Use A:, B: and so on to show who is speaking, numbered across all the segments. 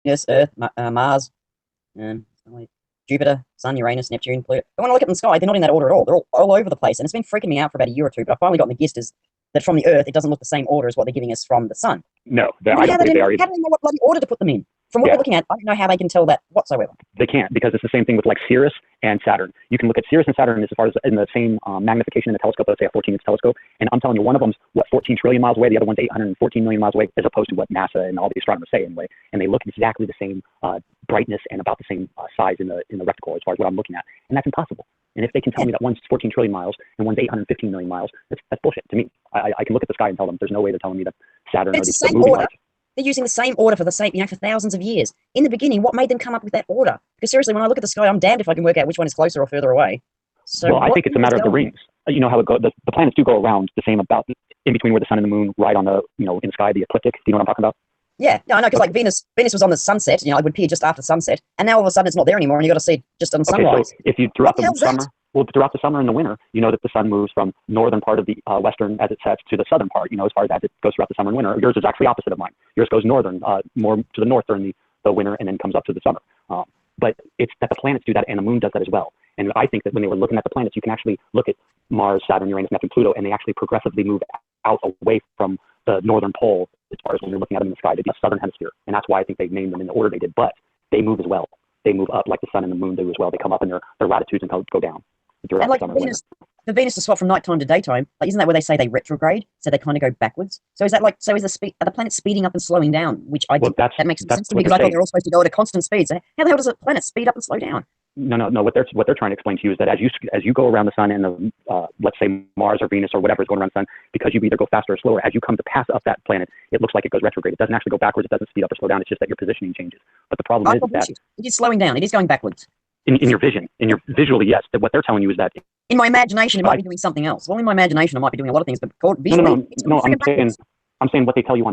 A: Venus, Earth, Mars, um, Jupiter, Sun, Uranus, Neptune, Pluto. But when I look at them in the sky, they're not in that order at all. They're all over the place. And it's been freaking me out for about a year or two, but I finally got the gist is that from the Earth, it doesn't look the same order as what they're giving us from the Sun.
B: No,
A: I don't believe they are. How do they know what bloody order to put them in? From what we're looking at, I don't know how they can tell that whatsoever.
B: They can't, because it's the same thing with like Sirius and Saturn. You can look at Sirius and Saturn as far as in the same magnification in the telescope, let's say a 14-inch telescope, and I'm telling you, one of them's 14 trillion miles away, the other one's 814 million miles away, as opposed to what NASA and all the astronomers say anyway. And they look exactly the same brightness and about the same size in the reticle as far as what I'm looking at, and that's impossible. And if they can tell me that one's 14 trillion miles and one's 815 million miles, that's bullshit to me. I can look at the sky and tell them there's no way they're telling me that Saturn or the moving lights.
A: They're using the same order for the same, for thousands of years. In the beginning, what made them come up with that order? Because seriously, when I look at the sky, I'm damned if I can work out which one is closer or further away. So
B: well, I think it's a matter of the rings. You know how it goes. The planets do go around the same about in between where the sun and the moon, right on the in the sky, the ecliptic. Do you know what I'm talking about?
A: Yeah, no, I know, because like Venus was on the sunset. It would appear just after sunset, and now all of a sudden it's not there anymore, and you got to see it just on sunrise.
B: So if you throughout the summer. Well, throughout the summer and the winter, you know that the sun moves from northern part of the western as it sets to the southern part, as far as it goes throughout the summer and winter. Yours is actually opposite of mine. Yours goes northern, more to the north during the winter and then comes up to the summer. But it's that the planets do that and the moon does that as well. And I think that when they were looking at the planets, you can actually look at Mars, Saturn, Uranus, Neptune, Pluto, and they actually progressively move out away from the northern pole as far as when you're looking at them in the sky. They'd be a southern hemisphere. And that's why I think they named them in the order they did. But they move as well. They move up like the sun and the moon do as well. They come up in their latitudes and go down.
A: And like the Venus to swap from nighttime to daytime, like isn't that where they say they retrograde? So they kind of go backwards. So is that are the planets speeding up and slowing down? Which that makes sense to me because I thought they're all supposed to go at a constant speed. So how the hell does a planet speed up and slow down?
B: No. What they're trying to explain to you is that as you go around the sun and the let's say Mars or Venus or whatever is going around the sun, because you either go faster or slower, as you come to pass up that planet, it looks like it goes retrograde. It doesn't actually go backwards. It doesn't speed up or slow down. It's just that your positioning changes. But the problem is that
A: it is slowing down. It is going backwards.
B: In your vision, visually, yes. What they're telling you is that
A: in my imagination, it might be doing something else. Well, in my imagination, I might be doing a lot of things, but visually,
B: no. I'm saying what they tell you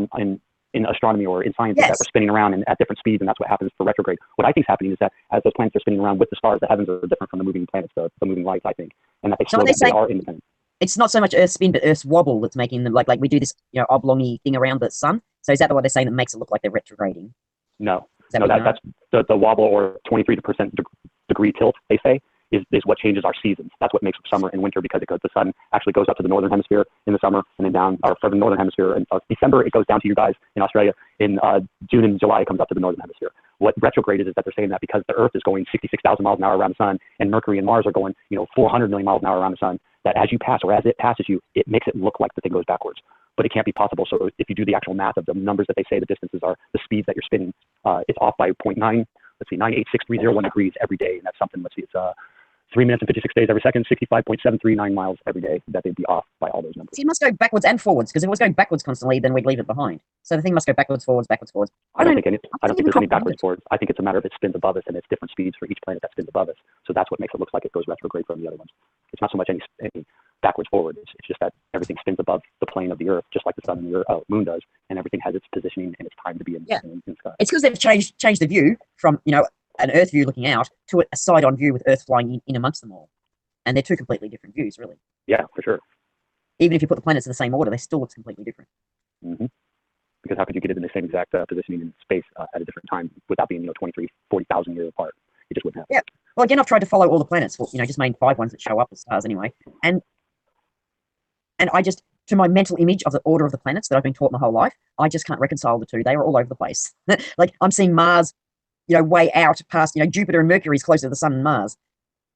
B: in astronomy or in science is that we're spinning around and at different speeds, and that's what happens for retrograde. What I think is happening is that as those planets are spinning around with the stars, the heavens are different from the moving planets, the moving lights, I think, and that they are independent.
A: It's not so much Earth's spin, but Earth's wobble that's making them like we do this oblongy thing around the sun. So is that what they're saying that makes it look like they're retrograding?
B: No, that's the wobble or 23% degree tilt, they say, is what changes our seasons. That's what makes summer and winter, because the sun actually goes up to the northern hemisphere in the summer and then down, or from the northern hemisphere in December, it goes down to you guys in Australia. In June and July, it comes up to the northern hemisphere. What retrograde is that they're saying that because the Earth is going 66,000 miles an hour around the sun, and Mercury and Mars are going 400 million miles an hour around the sun, that as you pass or as it passes you, it makes it look like the thing goes backwards. But it can't be possible. So if you do the actual math of the numbers that they say the distances are, the speeds that you're spinning, it's off by 986,301 degrees every day. And that's something, it's 3 minutes and 56 days every second, 65.739 miles every day, that they'd be off by all those numbers.
A: So it must go backwards and forwards, because if it was going backwards constantly, then we'd leave it behind. So the thing must go backwards, forwards, backwards, forwards.
B: I don't think there's any backwards, forwards. I think it's a matter of it spins above us, and it's different speeds for each planet that spins above us. So that's what makes it look like it goes retrograde from the other ones. It's not so much any backwards, forward. It's just that everything spins above the plane of the Earth, just like the sun and the moon does, and everything has its positioning and its time to be in the sky.
A: It's because they've changed the view from an Earth view looking out to a side-on view with Earth flying in amongst them all. And they're two completely different views, really.
B: Yeah, for sure.
A: Even if you put the planets in the same order, they still look completely different.
B: Mm-hmm. Because how could you get it in the same exact positioning in space at a different time without being 23, 40,000 years apart? It just wouldn't happen.
A: Yeah. Well, again, I've tried to follow all the planets. Well, just made 5 ones that show up as stars anyway. And I just, to my mental image of the order of the planets that I've been taught my whole life, I just can't reconcile the two. They are all over the place. Like I'm seeing Mars, way out past, Jupiter and Mercury is closer to the sun than Mars.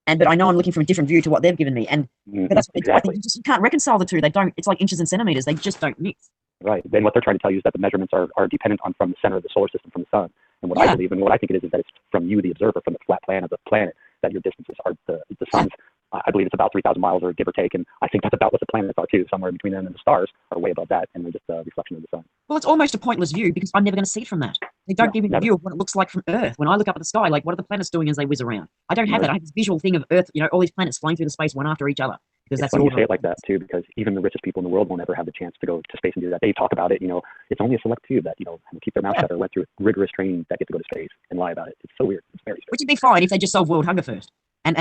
A: But I know I'm looking from a different view to what they've given me. But that's what I think you can't reconcile the two. They don't, it's like inches and centimeters. They just don't mix.
B: Right. Then what they're trying to tell you is that the measurements are dependent on from the center of the solar system, from the sun. And what I believe and what I think it is that it's from you, the observer, from the flat plan of the planet, that your distances are the sun's. I believe it's about 3,000 miles or give or take. And I think that's about what the planets are too. Somewhere between them and the stars are way above that. And they're just a reflection of the sun.
A: Well, it's almost a pointless view because I'm never going to see it from that. They don't give me a view of what it looks like from Earth. When I look up at the sky, like what are the planets doing as they whiz around? I don't have that. I have this visual thing of Earth, all these planets flying through the space one after each other. Because
B: that's you say it like that too, because even the richest people in the world will never have the chance to go to space and do that. They talk about it, it's only a select few that, keep their mouth shut or went through rigorous training that get to go to space and lie about it. It's so weird. It's very strange.
A: Which would be fine if they just solve world hunger first. And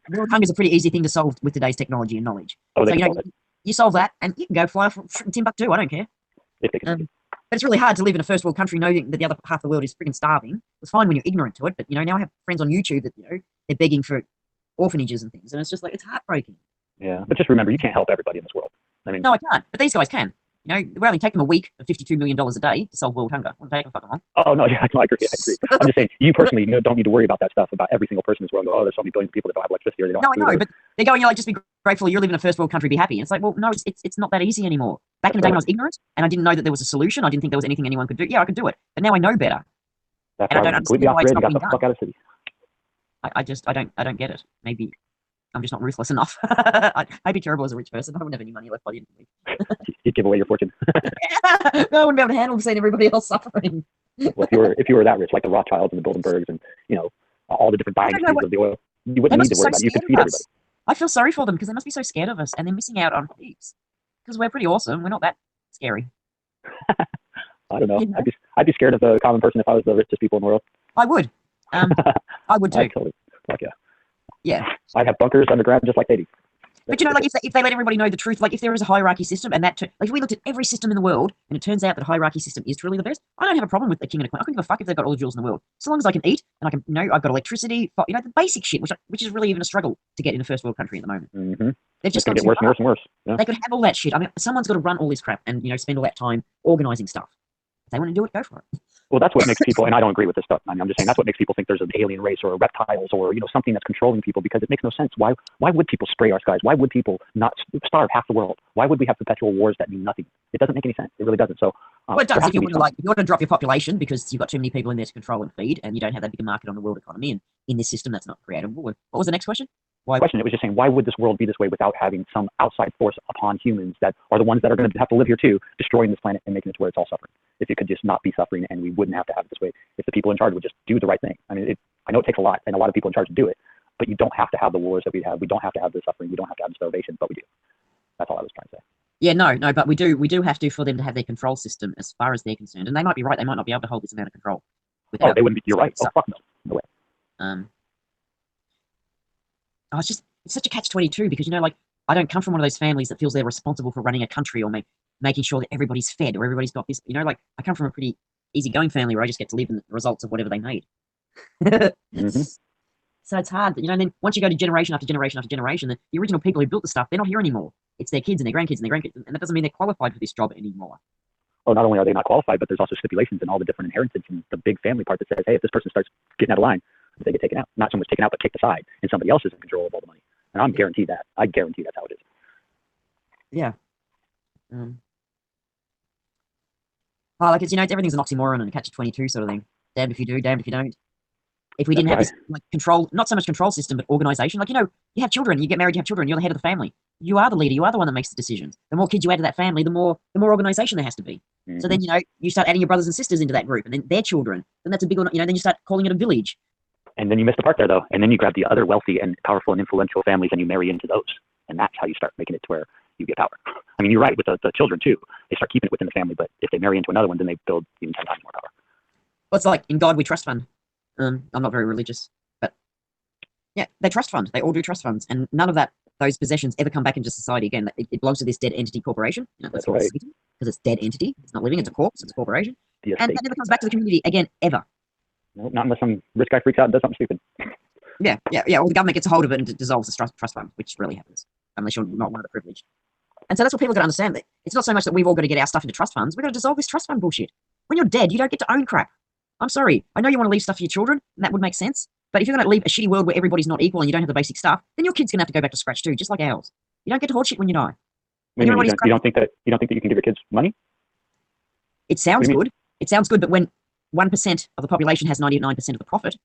A: world hunger is a pretty easy thing to solve with today's technology and knowledge.
B: Oh,
A: so, you solve that and you can go fly from Timbuktu. I don't care.
B: If they can.
A: But it's really hard to live in a first world country knowing that the other half of the world is freaking starving. It's fine when you're ignorant to it, but now I have friends on YouTube that they're begging for orphanages and things, and it's just like it's heartbreaking.
B: Yeah, but just remember, you can't help everybody in this world. I mean,
A: no, I can't. But these guys can. We're only taking them a week of $52 million a day to solve world hunger. It wouldn't take them fucking long.
B: Oh no, yeah, I agree. I'm just saying, you personally don't need to worry about that stuff about every single person in this world. Oh, there's so many billions of people that don't have electricity or they don't.
A: No, I know, but they're going, just be grateful you're living in a first world country, be happy. And it's like, well, no, it's not that easy anymore. Back in the day when I was ignorant and I didn't know that there was a solution, I didn't think there was anything anyone could do. Yeah, I could do it, but now I know better.
B: That's and I don't understand why it's not being done. Fuck out of the city.
A: I don't get it. Maybe I'm just not ruthless enough. I'd be terrible as a rich person. I wouldn't have any money left by the end of the week.
B: You'd give away your fortune.
A: No, I wouldn't be able to handle seeing everybody else suffering.
B: Well, if you were that rich, like the Rothschilds and the Bilderbergs and all the different dynasties of the oil, you wouldn't need to worry about it. You could feed everybody.
A: I feel sorry for them because they must be so scared of us and they're missing out on heaps. Because we're pretty awesome. We're not that scary.
B: I don't know. I'd be scared of the common person if I was the richest people in the world.
A: I would. I would too.
B: Totally. Fuck yeah.
A: Yeah.
B: I'd have bunkers underground just like they do.
A: But like if they let everybody know the truth, like if there is a hierarchy system and like if we looked at every system in the world and it turns out that hierarchy system is truly the best, I don't have a problem with a king and a queen. I couldn't give a fuck if they've got all the jewels in the world. So long as I can eat and I can, I've got electricity, the basic shit, which is really even a struggle to get in a first world country at the moment.
B: Mm-hmm.
A: They've just
B: got to get worse and worse and worse. Yeah.
A: They could have all that shit. I mean, someone's got to run all this crap and spend all that time organizing stuff. If they want to do it, go for it.
B: Well, that's what makes people, and I don't agree with this stuff. I mean, I'm just saying that's what makes people think there's an alien race or reptiles or something that's controlling people, because it makes no sense. Why would people spray our skies? Why would people not starve half the world? Why would we have perpetual wars that mean nothing? It doesn't make any sense. It really doesn't. So,
A: well, it does. If you want to drop your population because you've got too many people in there to control and feed, and you don't have that big a market on the world economy, and in this system that's not creatable. What was the next question?
B: It was just saying, why would this world be this way without having some outside force upon humans that are the ones that are going to have to live here too, destroying this planet and making it to where it's all suffering? If it could just not be suffering and we wouldn't have to have it this way, if the people in charge would just do the right thing. I mean, I know it takes a lot and a lot of people in charge to do it, but you don't have to have the wars that we have. We don't have to have the suffering. We don't have to have the starvation, but we do. That's all I was trying to say. Yeah,
A: no, but we do have to for them to have their control system as far as they're concerned. And they might be right. They might not be able to hold this amount of control.
B: They wouldn't be. You're right. Oh, fuck no. No way.
A: It's such a catch-22 because, I don't come from one of those families that feels they're responsible for running a country or making sure that everybody's fed or everybody's got this. I come from a pretty easygoing family where I just get to live in the results of whatever they made.
B: Mm-hmm.
A: So it's hard, and then once you go to generation after generation after generation, the original people who built the stuff, they're not here anymore. It's their kids and their grandkids, and that doesn't mean they're qualified for this job anymore.
B: Oh, not only are they not qualified, but there's also stipulations and all the different inheritance and the big family part that says, hey, if this person starts getting out of line, they get taken out. Not so much taken out, but kicked aside, and somebody else is in control of all the money. And I'm guaranteed that. I guarantee that's how it is.
A: Yeah. Everything's an oxymoron and a catch-22 sort of thing. Damned if you do, damned if you don't. If we didn't have this control, not so much control system, but organization. You have children, you get married, you have children, you're the head of the family. You are the leader, you are the one that makes the decisions. The more kids you add to that family, the more organization there has to be. Mm-hmm. So then, you start adding your brothers and sisters into that group, and then their children. Then that's a big one, then you start calling it a village.
B: And then you missed the part there, though. And then you grab the other wealthy and powerful and influential families and you marry into those. And that's how you start making it to where you get power. I mean, you're right with the children, too. They start keeping it within the family. But if they marry into another one, then they build even 10 times more power.
A: Well, it's like in God we trust fund. I'm not very religious. But, yeah, they trust fund. They all do trust funds. And none of those possessions ever come back into society again. It belongs to this dead entity corporation.
B: That's right.
A: Because it's dead entity. It's not living. It's a corpse. It's a corporation.
B: And
A: that never comes back to the community again, ever.
B: No, not unless some rich guy freaks out and does something stupid.
A: Yeah. Or the government gets a hold of it and dissolves the trust fund, which rarely happens, unless you're not one of the privileged. And so that's what people got to understand. That it's not so much that we've all got to get our stuff into trust funds. We've got to dissolve this trust fund bullshit. When you're dead, you don't get to own crap. I'm sorry. I know you want to leave stuff for your children, and that would make sense. But if you're going to leave a shitty world where everybody's not equal and you don't have the basic stuff, then your kid's going to have to go back to scratch too, just like ours. You don't get to hold shit when you die.
B: You don't think that you can give your kids money?
A: It sounds good. It sounds good, but when 1% of the population has 99% of the profit,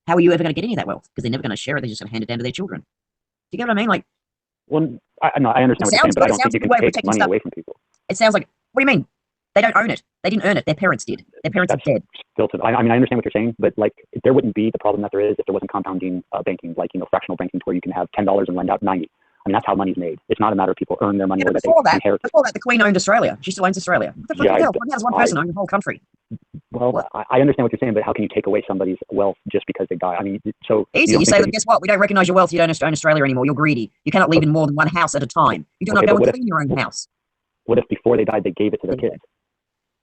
A: how are you ever going to get any of that wealth? Because they're never going to share it. They're just going to hand it down to their children. Do you get what I mean?
B: I understand what you're saying, but I don't think you can take money away from people.
A: It sounds like, what do you mean? They don't own it. They didn't earn it. Their parents did. Their parents are dead.
B: I understand what you're saying, but there wouldn't be the problem that there is if there wasn't compounding banking, fractional banking, where you can have $10 and lend out 90. I mean, that's how money's made. It's not a matter of people earn their money or that they inherit.
A: Before that, the Queen owned Australia. She still owns Australia. What the fuck the hell? Why does one person own the whole country?
B: Well, I understand what you're saying, but how can you take away somebody's wealth just because they die? I mean, so
A: easy. You say, guess what? We don't recognize your wealth. You don't own Australia anymore. You're greedy. You cannot live in more than one house at a time. You do not go and clean your own house.
B: What if before they died, they gave it to their kids?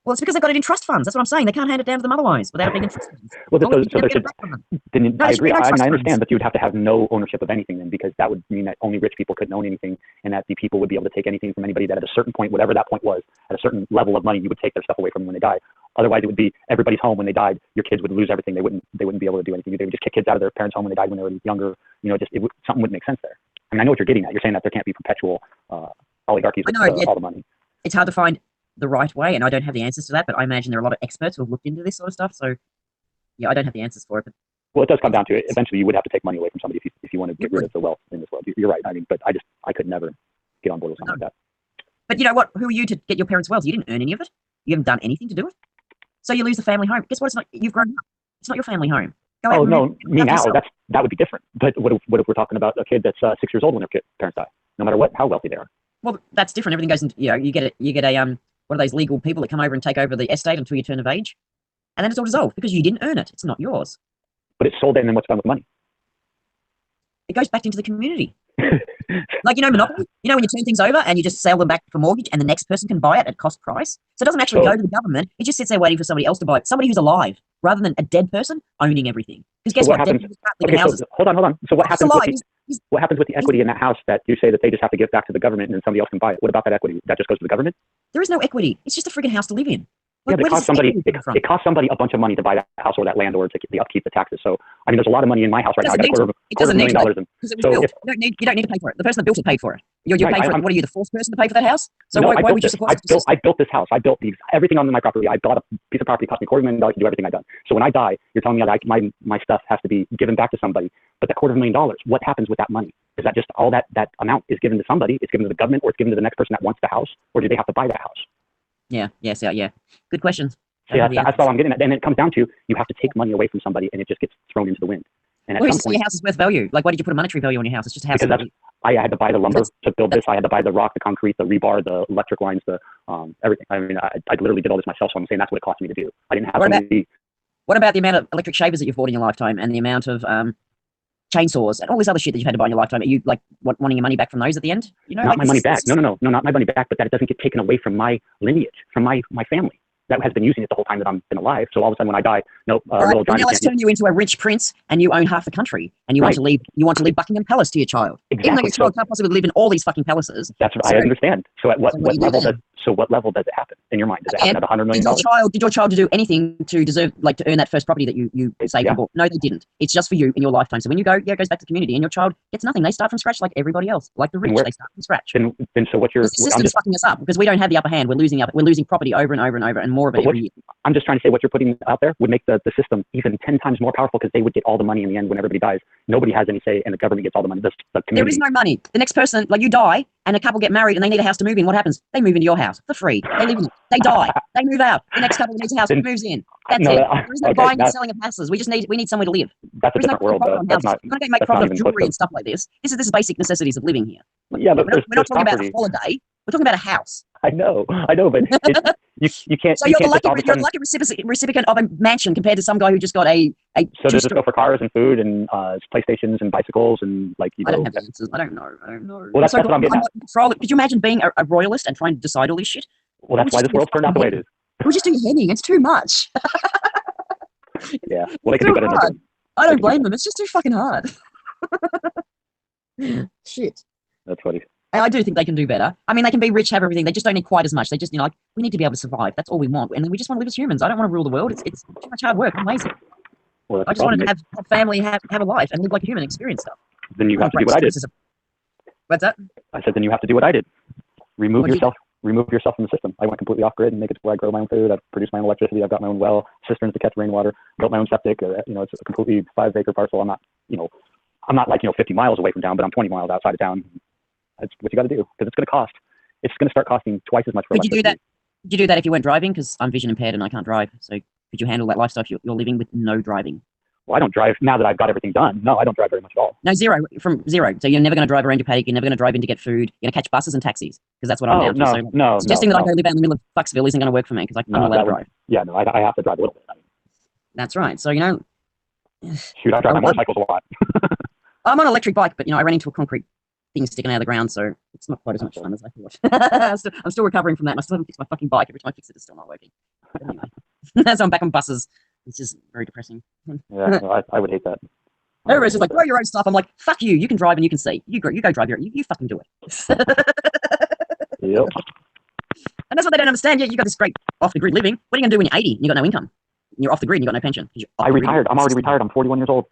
A: Well, it's because they've got it in trust funds. That's what I'm saying. They can't hand it down to them otherwise without it being in trust funds.
B: Well,
A: Oh,
B: so,
A: you
B: so
A: never
B: there
A: get it
B: should,
A: back from them.
B: then
A: No,
B: I
A: there should be
B: agree.
A: no
B: I mean,
A: trust
B: I
A: funds.
B: understand that you would have to have no ownership of anything then, because that would mean that only rich people couldn't own anything, and that the people would be able to take anything from anybody that at a certain point, whatever that point was, at a certain level of money, you would take their stuff away from them when they die. Otherwise, it would be everybody's home when they died. Your kids would lose everything. They wouldn't be able to do anything. They would just kick kids out of their parents' home when they died when they were younger. Something wouldn't make sense there. I mean, I know what you're getting at. You're saying that there can't be perpetual oligarchies with all the money.
A: It's hard to find the right way, and I don't have the answers to that, but I imagine there are a lot of experts who have looked into this sort of stuff. So, yeah, I don't have the answers for it. But
B: well, it does come down to it. Eventually, you would have to take money away from somebody if you want to get rid of the wealth in this world. You're right. I mean, but I could never get on board with something like that.
A: But you know what? Who are you to get your parents' wealth? You didn't earn any of it. You haven't done anything to do it. So you lose the family home. Guess what? It's not. You've grown up. It's not your family home. Go out
B: no, me now. That would be different. But what if we're talking about a kid that's 6 years old when their parents die? No matter how wealthy they are.
A: Well, that's different. Everything goes into, you get a one of those legal people that come over and take over the estate until you turn of age, and then it's all dissolved because you didn't earn it. It's not yours.
B: But it's sold, and then what's done with the money?
A: It goes back into the community. Like, Monopoly, when you turn things over and you just sell them back for mortgage and the next person can buy it at cost price. So it doesn't actually go to the government. It just sits there waiting for somebody else to buy it. Somebody who's alive rather than a dead person owning everything. Because guess what? Dead people can't live in houses.
B: Hold on. So what happens with the equity in that house that you say that they just have to give back to the government and then somebody else can buy it? What about that equity? That just goes to the government?
A: There is no equity. It's just a freaking house to live in.
B: Like, yeah, it costs somebody a bunch of money to buy that house or that land or to the upkeep, the taxes. So, I mean, there's a lot of money in my house right now. I got $250,000.
A: You don't need to pay for it. The person that built it paid for it. You're paying for it. What are you, the fourth person to pay for that house? So why would you support it?
B: I built this house. I built everything on my property. I bought a piece of property, cost me $250,000 to do everything I've done. So when I die, you're telling me that my stuff has to be given back to somebody. But that $250,000, what happens with that money? Is that just all that amount is given to somebody? It's given to the government, or it's given to the next person that wants the house, or do they have to buy that house?
A: Yeah. Good questions.
B: Yeah, that's all I'm getting at. And it comes down to you have to take money away from somebody, and it just gets thrown into the wind. And at some point,
A: your house is worth value. Like, why did you put a monetary value on your house? It's just a house.
B: Because I had to buy the lumber to build this. I had to buy the rock, the concrete, the rebar, the electric lines, the everything. I mean, I literally did all this myself. So I'm saying that's what it cost me to do. I didn't have
A: What about the amount of electric shavers that you've bought in your lifetime, and the amount of chainsaws and all this other shit that you've had to buy in your lifetime? Are you like wanting your money back from those at the end?
B: Not my money back. No, not my money back. But that it doesn't get taken away from my lineage, from my family that has been using it the whole time that I've been alive. So all of a sudden, when I die, nope.
A: Now let's turn you into a rich prince, and you own half the country, and you want to leave. You want to leave Buckingham Palace to your child, even though your child can't possibly live in all these fucking palaces.
B: That's what I understand. So at what level does it happen in your mind? Does it happen at $100 million?
A: Did your child do anything to deserve, like, to earn that first property that you saved and bought? No, they didn't. It's just for you in your lifetime. So when you go, it goes back to the community, and your child gets nothing. They start from scratch like everybody else, like the rich. They start from scratch.
B: Then so what you're?
A: The system's fucking us up because we don't have the upper hand. We're losing property over and over and over, and more of it every year.
B: I'm just trying to say what you're putting out there would make the system even 10 times more powerful because they would get all the money in the end when everybody dies. Nobody has any say, and the government gets all the money. The community.
A: There is no money. The next person, like, you die, and a couple get married, and they need a house to move in. What happens? They move into your house for free. They live in it. They die. They move out. The next couple needs a house, moves in. That's it. There is no buying and selling of houses. We need somewhere to live.
B: That's a different world.
A: That's not. We're not going to make profit of jewelry and stuff like this. This is basic necessities of living here.
B: Yeah, but
A: we're not talking about a holiday. We're talking about a house.
B: I know, but you can't.
A: So you're the lucky recipient of a mansion compared to some guy who just got a.
B: So does it go for cars and food and PlayStations and bicycles and
A: I don't have the answers. I don't know.
B: Well, that's what I'm getting at.
A: Could you imagine being a royalist and trying to decide all this shit?
B: Well, that's why this world's turned out the way it is.
A: We're just doing heading. It's too much.
B: Yeah. Well, they can do better than that.
A: I don't blame them. It's just too fucking hard. Shit.
B: That's funny.
A: I do think they can do better. I mean, they can be rich, have everything. They just don't need quite as much. They just, we need to be able to survive. That's all we want. And we just want to live as humans. I don't want to rule the world. It's too much hard work. I'm lazy.
B: Well,
A: I just wanted to have family, have a life, and live like a human, experience stuff.
B: Then you have to do what I did.
A: What's that?
B: I said, then you have to do what I did. Remove yourself from the system. I went completely off grid and make it to where I grow my own food. I produce my own electricity. I've got my own well, cisterns to catch rainwater, built my own septic. It's a completely 5-acre parcel. I'm not like 50 miles away from town, but I'm 20 miles outside of town. That's what you got to do because it's going to cost. It's going to start costing twice as much for electricity.
A: Could you do that if you weren't driving? Because I'm vision impaired and I can't drive. So could you handle that lifestyle if you're living with no driving?
B: Well, I don't drive now that I've got everything done. No, I don't drive very much at all.
A: No, from zero. So you're never going to drive around your paddock. You're never going to drive in to get food. You're going to catch buses and taxis because that's what I'm down to. So suggesting that I go live out in the middle of Foxville isn't going to work for me because I'm not allowed to drive.
B: Yeah, no, I have to drive a little bit.
A: That's right. So,
B: shoot, I drive my motorcycles a lot.
A: I'm on an electric bike, but I ran into a concrete thing sticking out of the ground, so it's not quite as much fun as I thought. I'm still recovering from that, and I still haven't fixed my fucking bike. Every time I fix it, it's still not working. So I'm back on buses. It's just very depressing.
B: Yeah, no, I would hate that.
A: Everybody's just like, grow your own stuff. I'm like, fuck you. You can drive and you can see. You go drive your. You fucking do it.
B: Yep.
A: And that's what they don't understand. Yeah, you got this great off the grid living. What are you gonna do when you're 80 and you got no income? You're off the grid and you got no pension.
B: I retired. I'm already retired. I'm 41 years old.